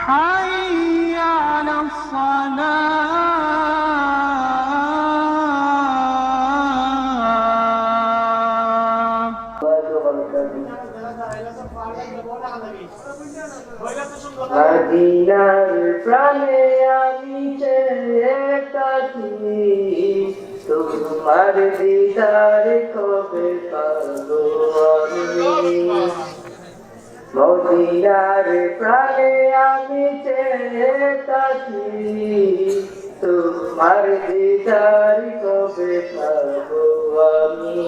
حي على মদিনার প্রাণে আমি চেয়ে থাকি, তোমার দিদার কবে পাবো আমি। মদিনার প্রাণে আমি চেয়ে থাকি, তোমার দিদার কবে পাবো আমি।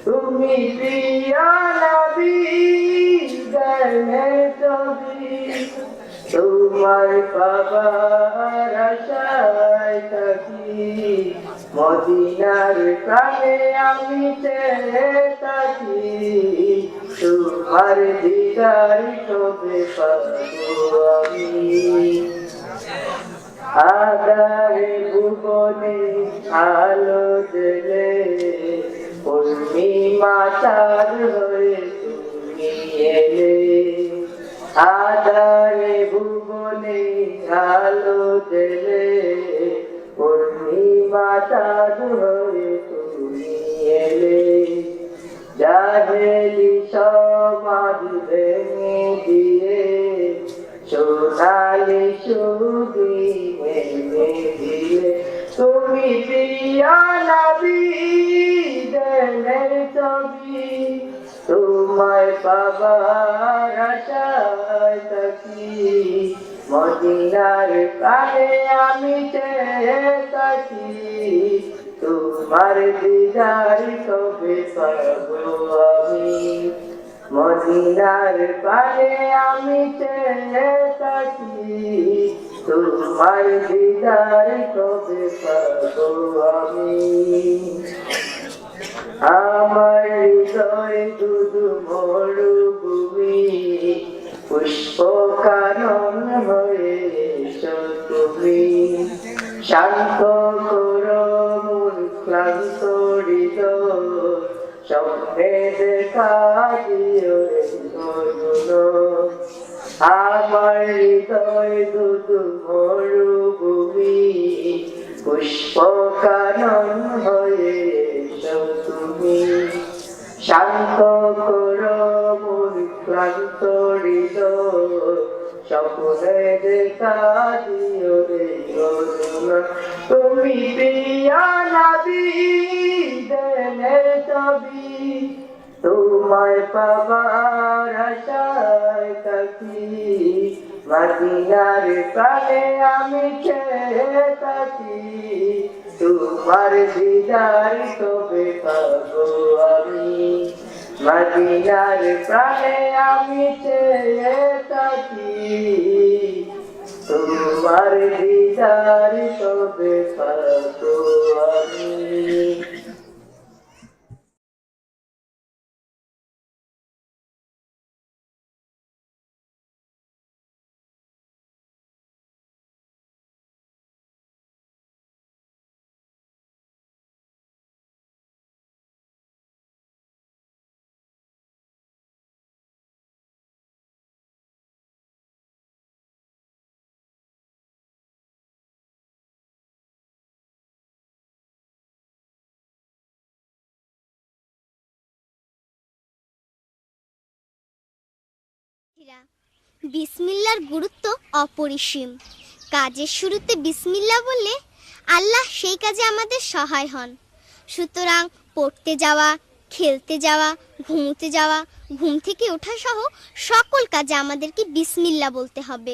তুমি প্রিয়া নবী গানের ছবি, তোমার পাবার আশায় থাকি। মদিনার প্রাণে আমি চেয়ে থাকি, তোমার দিদার কবে পাবো আমি। আধারে ভুবনে আলো দিলে, পূর্ণিমা চাঁদ হয়ে তুমি এলে। আধারে ভুবনে আলো দিলে, পূর্ণিমা চাঁদ হয়ে তুমি এলে। জাহেলি সমাজ ভেঙে দিয়ে, সোনালি সুদি এনে দিলে। তুমি প্রিয়া নবী গানের ছবি, তোমায় পাবার আশায় থাকি। মদিনার প্রাণে আমি চেয়ে থাকি, তোমার দিদার কবে পাবো আমি। মদিনার প্রাণে আমি চেয়ে থাকি, তোমার দিদার কবে পাবো আমি। আমার হৃদয় দুধু মরুভূমি, পুষ্প কানন হয়ে তুমি। শান্ত করো মন ক্লান্ত হৃদয়, স্বপ্নে দেখা দিও এগুলো। আমার হৃদয় দুধু মরুভূমি, পুষ্প কানন হয়ে তুমি। শান্ত করো মন ক্লান্ত হৃদয়, স্বপ্নে দেখা দিও এগুলো। তুমি প্রিয়া নবী গানের ছবি, তোমায় পাবার আশায় থাকি। মদিনার প্রাণে আমি চেয়ে থাকি, তোমার দিদার কবে পাবো আমি। মদিনার প্রাণে আমি চেয়ে থাকি, তোমার দিদার কবে পাবো আমি। বিসমিল্লার গুরুত্ব অপরিসীম। কাজের শুরুতে বিসমিল্লাহ বললে আল্লাহ সেই কাজে আমাদের সহায় হন। সুতরাং পড়তে যাওয়া, খেলতে যাওয়া, ঘুমোতে যাওয়া, ঘুম থেকে ওঠা সহ সকল কাজে আমাদেরকে বিসমিল্লাহ বলতে হবে।